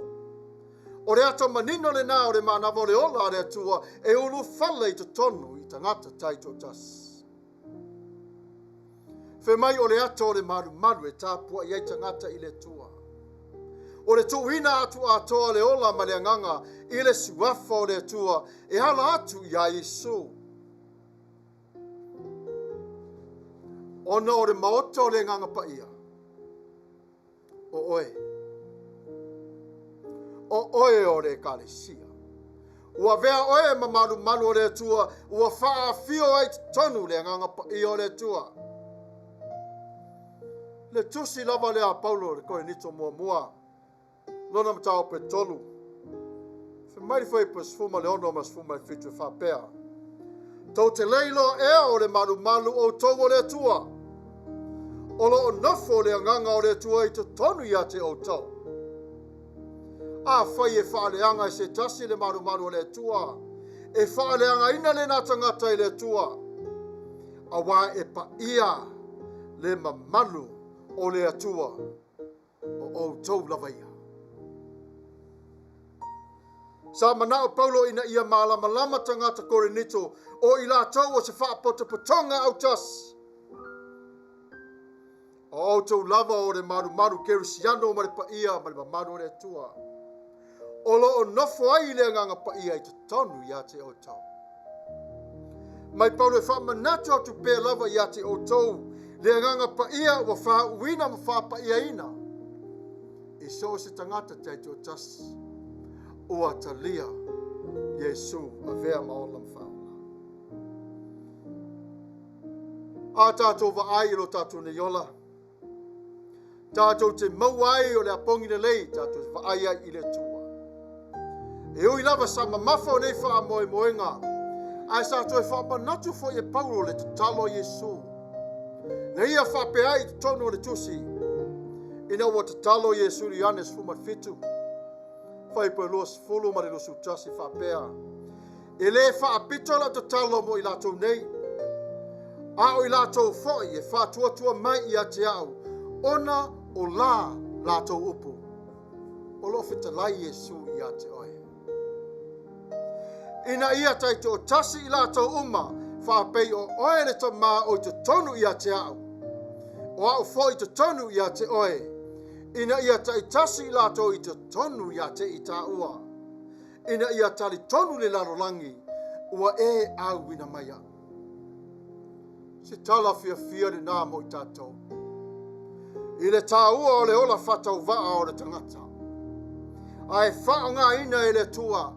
O le ato manino le nā o le manavo le ola le atua e ulu fale i te tonu i tagata taito tas. Fe mai o le ato o le malu e Tapua'i ai tagata i le tua. O le tuina atu atoa le ola ma le anganga i le suafa o le tua e hala atu i a Yesu. Ona o le maota o le nganga paia. O oe. O oe o le Ekalesia. Ua vea oe ma malu o le tua, ua faa fio ai tonu le nganga paia o le tua. Le tusi lava le a Paulo le koe nito mua. Lona matao pe tolu. Fe mai foi pe sfuma le ono ma sfuma le fitu fa pea. Tau te leilo o le malu o togo le tua. O lo o nofo le nganga o le tua i te tonu ia te o tau. A fai e wha le anga i se tasi le malu o le tua. E wha le anga ina le nā tangata i le tua. A wā e pa ia le mamalu o le atua. O tau lava ia. Sa manao Paulo ina ia malama tangata korenito o i la tau o se whaapota patonga au tas. O Autu lava o le maru kerisiano ma le paia ma le mamaru o le tua. O lo o nofo ai le nganga paia i te tonu i a te o tau. Mai Paulo e whaamanatu atu pē lava i a te o tau. Le nganga paia wa wha uina ma wha paia ina. E so se tangata te o tas. Ua talia Yesu a vea maolam whaula. A tātou wa ai lo tātou ne yola. Tātou te mau ai o le apongi le lei, tātou wa ai ai i le tua. E ui lava sa mamafo nei wha moe moenga. Ai tātou e wha manatu fo e Paulo le te talo Yesu. Na ia wha pe ai te tono le tusi. Ina wa te talo Yesu li anes fumat fitu. Fai pe los fulu ma le losu tasi wha pea. E le wha apito la te talo mo i latou nei. A o i latou foi e wha tua mai i a te au. Ona o la latou upu. O lo fita lai Yesu i a te oe. Ina ia taito o tasi i latou uma. Wha pei o oe le to ma o te tonu i a te au. O au foi te tonu i a te oe. Ina ia tai tasi i latou i te tonu i a te i tā ua. Ina ia tali tonu le larolangi. Ua e au ina Maia. Se tala fia le nā mo i tātou. I le tā ua o le ola whatau waa o le tangata. Ai whao ngā ina e le tua.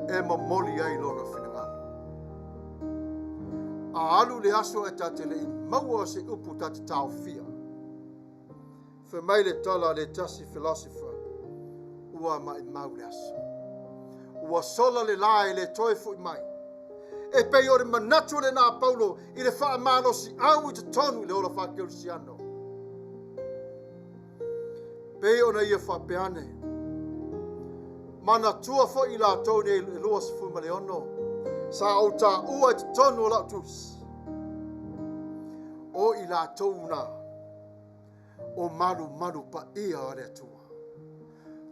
E mamoli ai lona whinangana. A alu le aso e tātele i maua se upu tāte tāo fia. Fe mai le tala le tasi Faasifo. Ua mai mau le aso. Ua sola le lae le toe fu i mai. E pei o le manatu le nā Paulo i le wha amano si au i te tonu i le ola wha kerisiano. Pei o na ia wha peane. Mana tua fo i la tau ne le lua si fuma le ono. Sa au tā ua i te tonu o la Tusi. O i la tau na. O maru pa ia o le tua.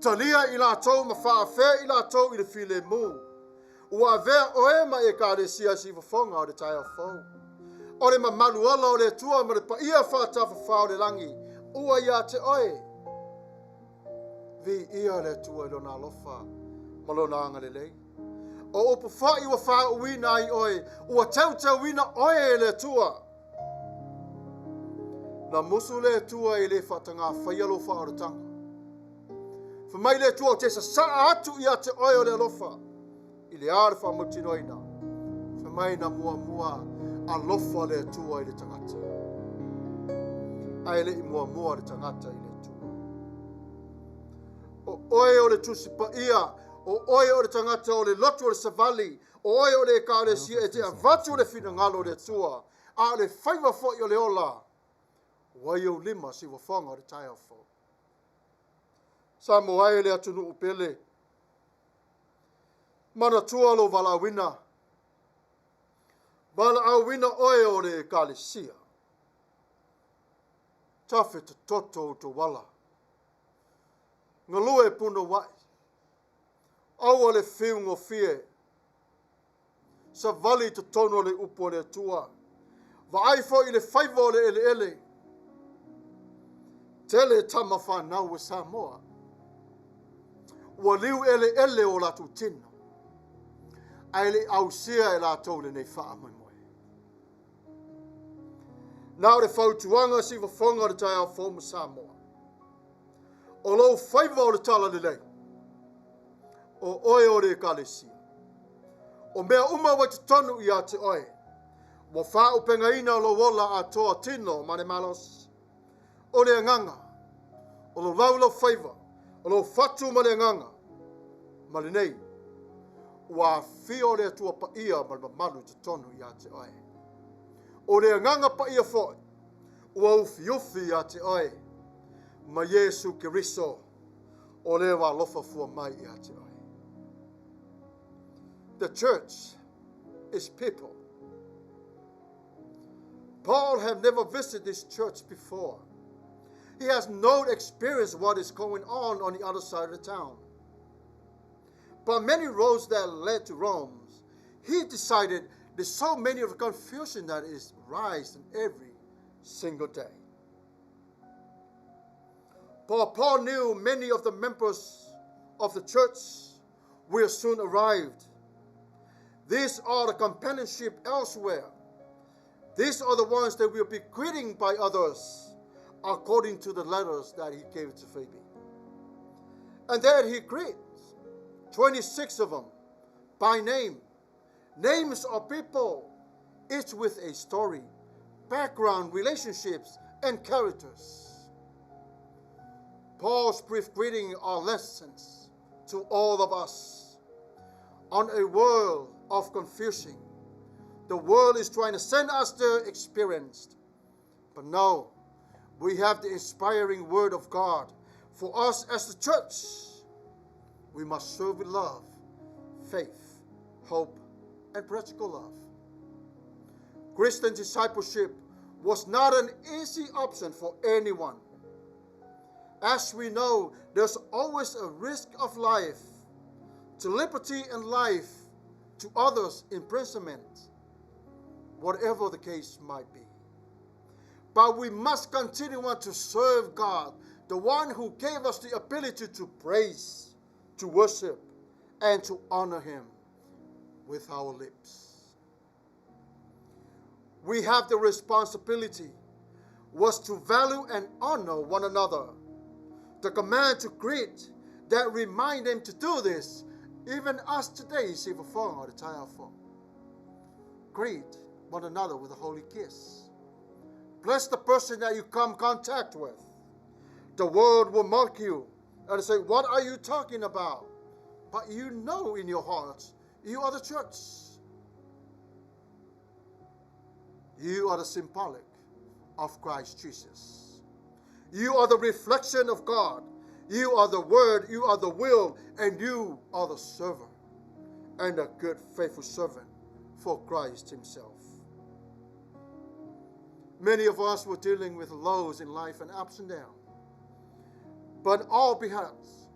Talia i la tau ma whaafea i la tau i le file mu. Ua vea oe ma Ekalesia si wafonga o le tai au fau. O le mamalu ala o le tua ma le pa ia whaatafa whao le langi. ua ia te oe. Vi ia le tua i lona alofa, ma lona anga lelei. O upu whai ua wha uina i oe, ua tau wina oe le tua. Na musu le tua i le whatanga whaialo wha oratanga. Whamai le tua o te sa atu ia te oe o le alofa, i le are wha mutinoina. Whamai na mua alofa le tua i le tangata. Ai le i mua le tangata i le tua. O oe o le Tusi Paia, o oe o le tangata o le Lotu o le Savali, o oe o le Ekalesia e te avatu o le finangalo o le tua, a le whaiva fo o le ola, wai o lima si wawhanga o le tai fo. Samuelu le atunu upele, Manatu lo vala wina, vala wina oe o le Ekalesia. Tafe te toto to wala. Ngalue puna wai. Aua le whiungo fie. Sa vali te tono le upo le tua. Vaifo i le whaivo le ele. Tele tama whanau e Samoa. Ua liu ele o latu tino. Ai le ausia e la tole nei wha moe moe. Nau le whautuanga si whafonga le tai au fomu Samoa. O lo whaiva o le tala le lei. O oe o le Ekalesia. O mea uma wai te tonu i a te oe. Wa wha upenga ina o lo wola a toa tino mane malos. O le nganga. O lo lau lo whaiva. O lo whatu ma le nganga. Ma le nei. Wa fio le tua paia ma le mamalu te tonu i a te oe. O le nganga paia foi. Ua ufi a te oe. Ma Yesu Keriso. O le wa lofa fua mai i a te oe. The church is people. Paul had never visited this church before. He has no experience what is going on the other side of the town. But many roads that led to Rome, he decided there's so many of the confusion that is rising every single day. Paul knew many of the members of the church will soon arrive. These are the companionship elsewhere. These are the ones that will be greeting by others according to the letters that he gave to Phoebe. And then he greets 26 of them by name. Names of people, each with a story, background, relationships, and characters. Paul's brief greeting are lessons to all of us on a world of confusion. The world is trying to send us their experience. But no, we have the inspiring word of God. For us as the church, we must serve with love, faith, hope, and practical love. Christian discipleship was not an easy option for anyone. As we know, there's always a risk of life, to liberty and life, to others' imprisonment, whatever the case might be. But we must continue on to serve God, the one who gave us the ability to praise, to worship, and to honor him with our lips. We have the responsibility was to value and honor one another. The command to greet that remind them to do this. Even us today, see the phone or the tire phone. Greet one another with a holy kiss. Bless the person that you come in contact with. The world will mock you and say, what are you talking about? But you know in your hearts, you are the church. You are the symbolic of Christ Jesus. You are the reflection of God. You are the word, you are the will, and you are the servant, and a good, faithful servant for Christ himself. Many of us were dealing with lows in life and ups and downs. But all because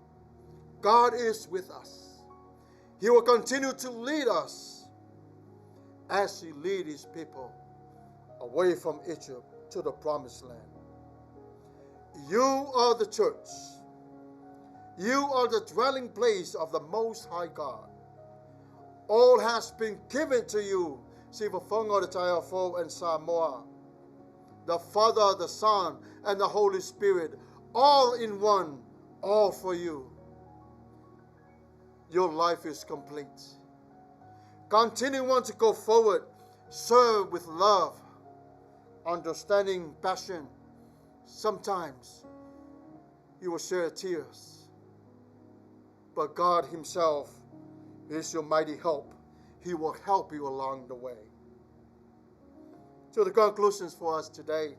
God is with us. He will continue to lead us as he leads his people away from Egypt to the promised land. You are the church. You are the dwelling place of the Most High God. All has been given to you, Sivafongo the Tayafo and Samoa, the Father, the Son, and the Holy Spirit, all in one, all for you. Your life is complete. Continue on to go forward, serve with love, understanding, passion. Sometimes you will share tears, but God Himself is your mighty help. He will help you along the way. So the conclusions for us today.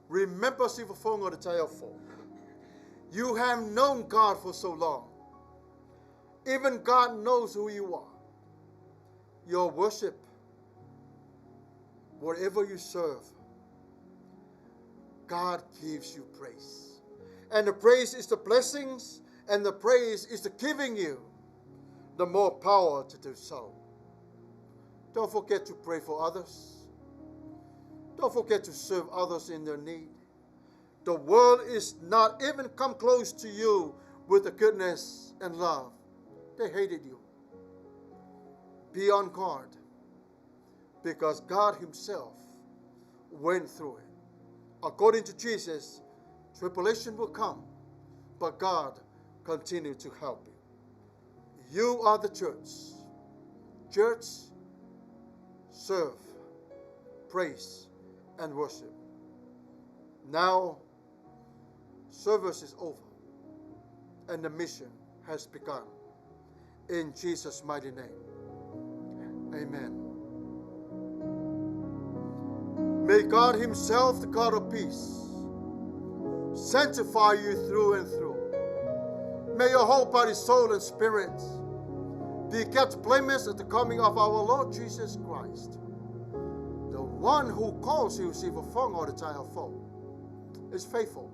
Remember, Sivafongo the Tayafo, you have known God for so long. Even God knows who you are. Your worship, wherever you serve, God gives you praise. And the praise is the blessings, and the praise is the giving you the more power to do so. Don't forget to pray for others. Don't forget to serve others in their need. The world is not even come close to you with the goodness and love. They hated you. Be on guard, because God Himself went through it. According to Jesus, tribulation will come, but God continues to help you. You are the church. Church, serve, praise, and worship. Now, service is over, and the mission has begun. In Jesus' mighty name, amen. May God Himself, the God of peace, sanctify you through and through. May your whole body, soul, and spirit be kept blameless at the coming of our Lord Jesus Christ. The one who calls you, Sivafongo the Tayafo, is faithful,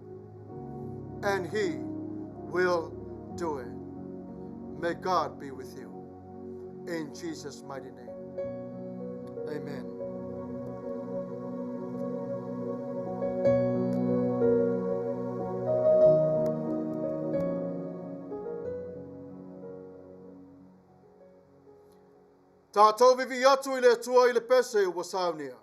and He will do it. May God be with you. In Jesus' mighty name. Amen. Tatou vivi atu I le atua I le pese ua Sauniga.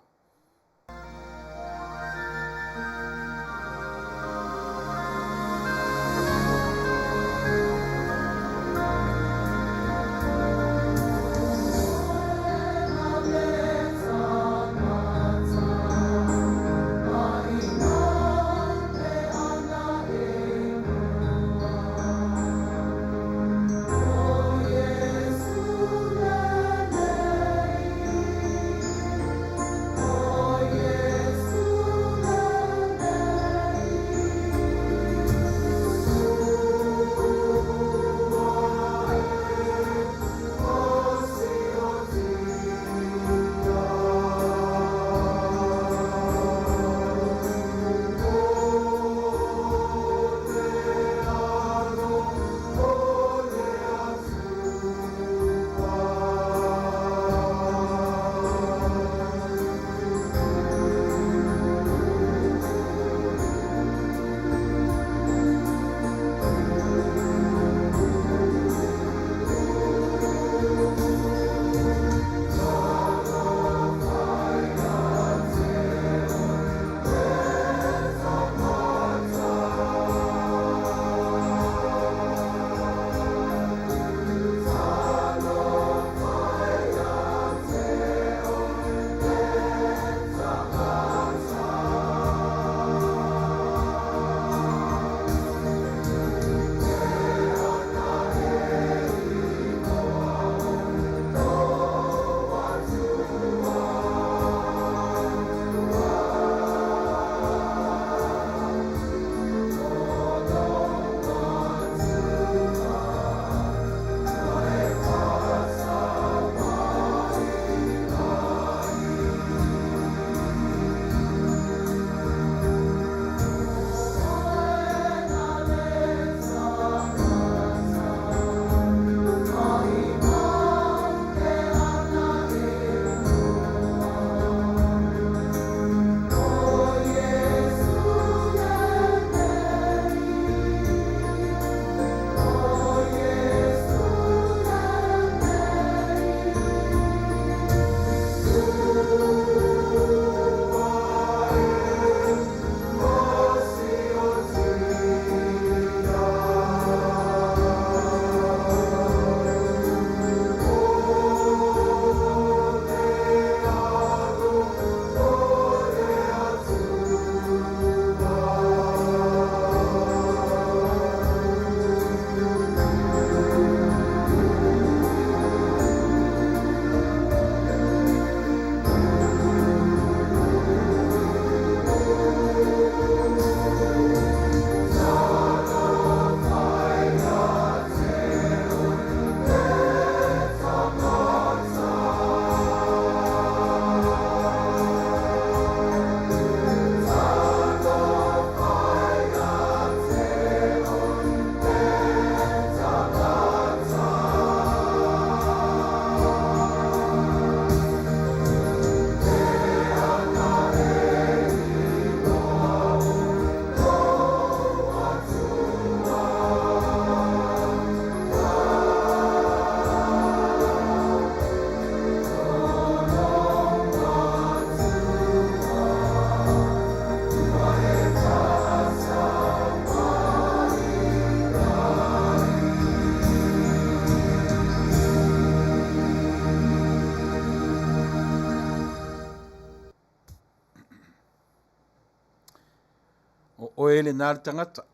O oe le nā le tangata.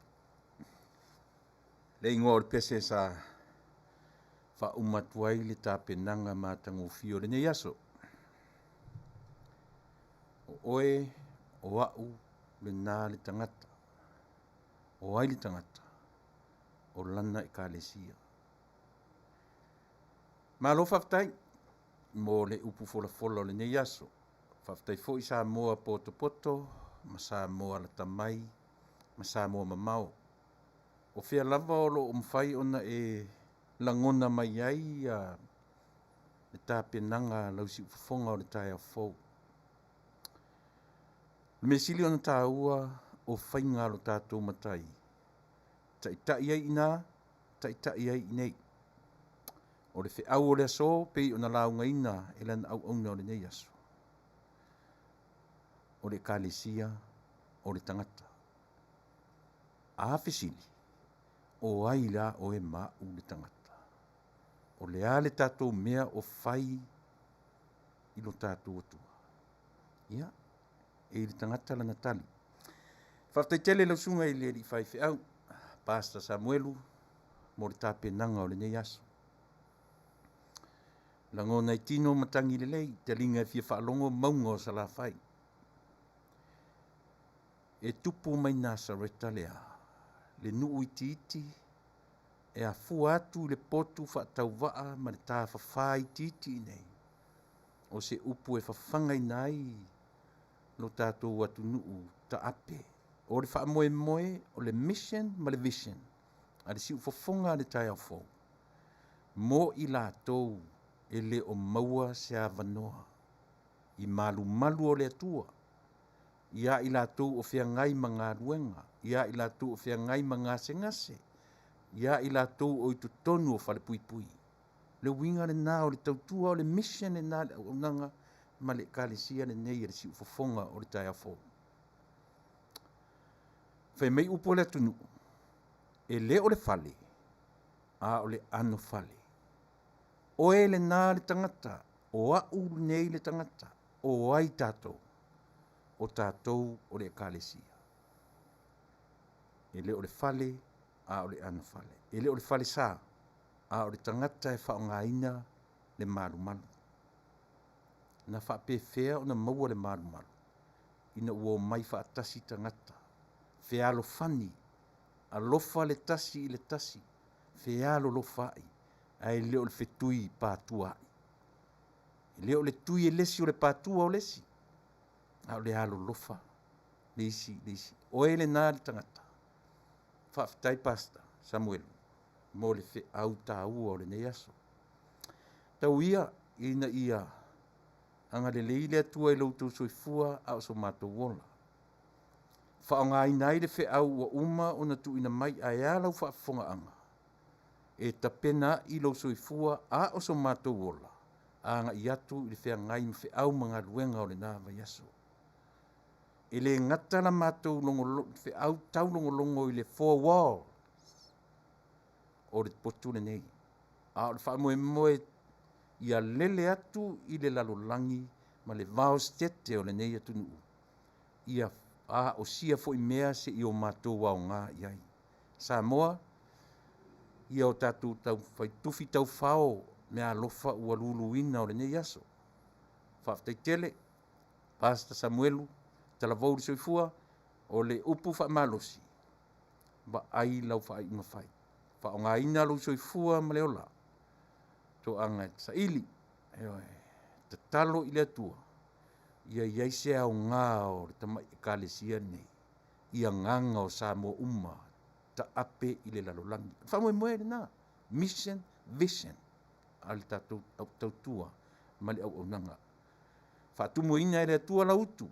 Le ingoa o le pese sa fa umatuai le tāpenanga mātangu fio le nei aso. O oe o au le nā le tangata. O ai le tangata. O lana Ekalesia. Malo faftai mo le upu fola le nei aso. Faftai fo i Samoa poto, ma Samoa la tamai, ma Samoa mamao. O fea lava o lo umfai ona e langona mai ai a le tāpenanga lausi ufafonga o le tai a fau. Le mesili ona tāua o whainga lo tātou matai. Tai ai ina, tai ai inei. O le whi au o le aso, pei o na launga ina e lana au auna o le nei aso. O le Ekalesia, o le tangata. A whisili, o ai la o e mau le tangata. O le ale tātou mea o whai ilo tātou atua. Ia, e le tangata lana tali. Whaftai tele lau sunga i le li whai au, Pastor Samuelu, mo le tāpenanga o le nei aso. Lango nei tino matangi le lei, te linga e fia whaalongo maunga o sala whai. E tupu mai Nasareta lea, le nuu iti, e a fuatu le potu whaatau waa ma le tā whawhai titi nei. O se upu e whawhangai nai, lo tātou atu nuu ta ape. O le wha moe, o le mission ma le vision. A le siu whafonga le tai au fau. Mo i lātou, e le o maua se avanoa. I malu o le atua. Ia i lātou o whea ngai ma ngā ruenga. Ia i lātou o whea ngai ma ngase. Ia i lātou o i tonu o whale pui. Le winga le nā o le tautua o le mission le nā le unanga ma le Ekalesia le nei e le siu whafonga o le tai au fau. Whai mei upo le atunu. E le o le fale. A o le ano fale. O e le nā le tangata, o au nei le tangata, o ai tātou, o tātou o le Ekalesia. E le o le fale, a o le ana fale. E le o le fale sā, a o le tangata e whaongaina le malu. Na whapewhea o na maua le malu. Ina ua mai whaatasi tangata. Whealo fani, a lofa le tasi i le tasi, whealo lofai. Ai leo le fetui pātua'i. Leo le tui e lesi o le pātua o lesi. Au le alo lofa. Leisi. O ele nā le tangata. Whaftai Pastor Samuelu. Mo le fe au tāua o le nei aso. Tau ia, ina ia. Anga le leile atua i Lotu soifua au so mātou wola. Whaonga inai le fe au wa uma o na tu ina mai ai alau whaafonga anga. E tapena i lo soifua a o so mātou wola. A nga i atu i le whea ngai mwhi au mga ruenga o le nā vai aso. E le ngata la mātou whi au tau longo i le 4 walls. O le potu le nei. A o le wha moe i a lele atu i le lalolangi ma le vao stete o le nei atu nuu. I a o sia fo i mea se i o mātou wao ngā iai. Samoa, ia o tātou tau whai tuwhi tau whao mea alofa ua luluina o le nei aso. Whaftai Tele, Pastor Samuelu, talavou le soifua, o le upu wha malosi. Ba ai lau wha inga whai. Wha o ngā ina lau soifua ma leola. To anga sa ili, te talo i le atua. Ia iai se au ngā o le tamai Ekalesia nei. Ia nganga o Samoa uma. Ta ape i le lalolangi. Whamoe le nā. Mission, vision. Ali tātou tautua. Mali au nanga. Whatumo ina e le atua lautu.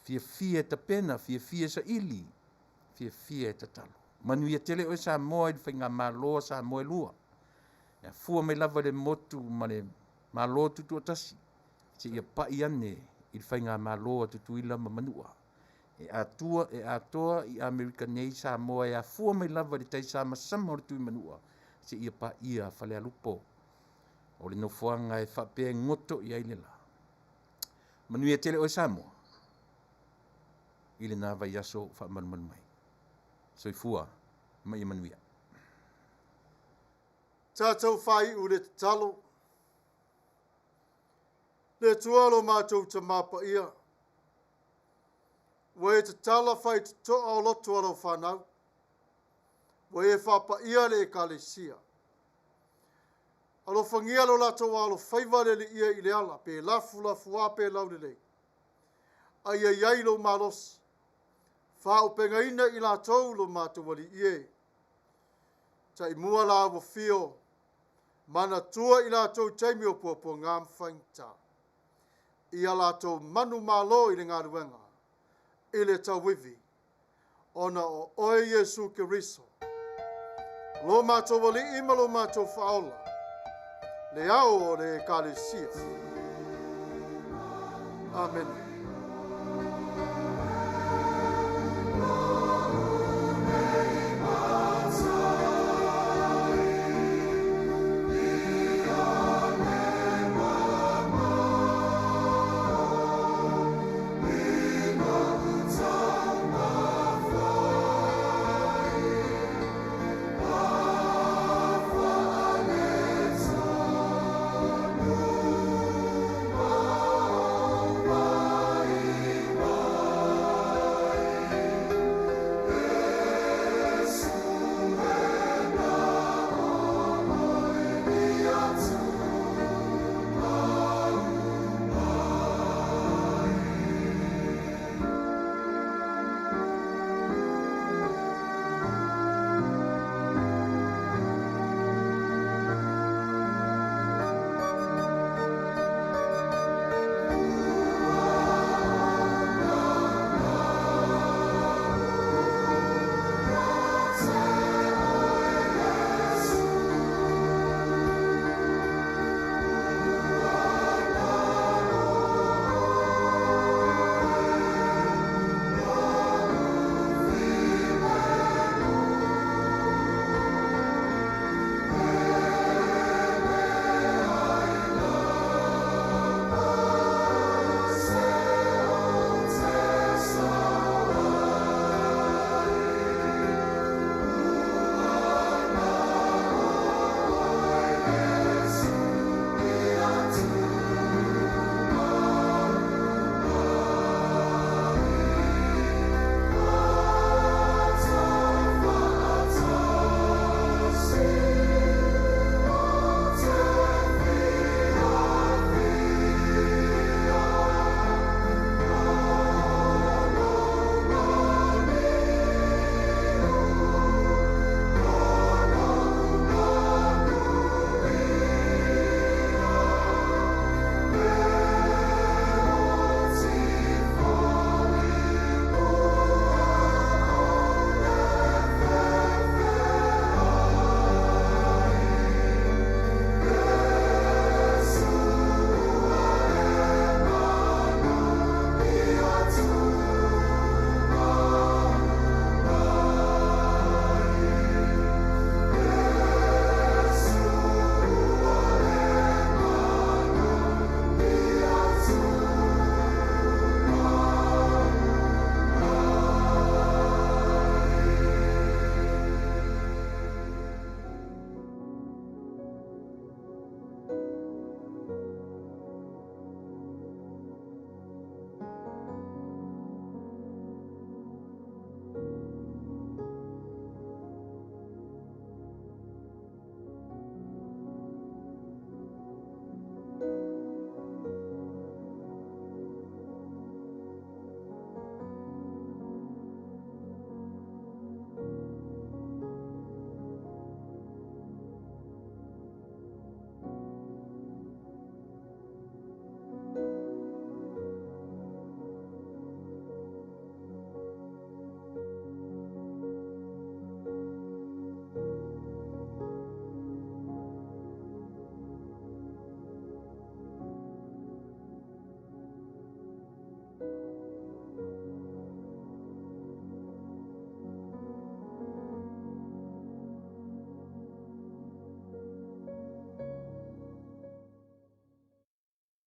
Fia ta pena, fia sa ili. Fia ta talo. Manuia tele o Samoa i whainga māloa Samuelua. Ia fua mai lava le motu ma le māloa tutu atasi. Se ia pai ane i whainga māloa tutu ila ma Manua. E atoa i Amerika nei Samoa e a fua mai lava le tai sama o le tui Manua. Se ia pa ia whale Alopopo. O le nofuanga e whapea ngoto i ailela. Manuia tele o Samoa. i le nā vai aso whaamanuman mai. Soifua, mai Manuia. Tātou whai u le talo. Le tualo mātou ta Paia. Wai te tala whai te toa o Lotu alo whanau. Wai e Paia le Ekalesia. Alo whangia lo lato alo whaiware le ia i le ala, pe lafu ape lau le lei. Ai ai lo malos. Whao pengaina i latou lo mātou wali ie. Ta i mua la wa fio. Manatua i latou taimi o puapo ngām whaingta. Ia latou manu malo i le ngaruenga. I le tawivi. Ona o oe Yesu Keriso. Lo mātou wali ima lo mātou whaola. Le au o le Ekalesia. Amen.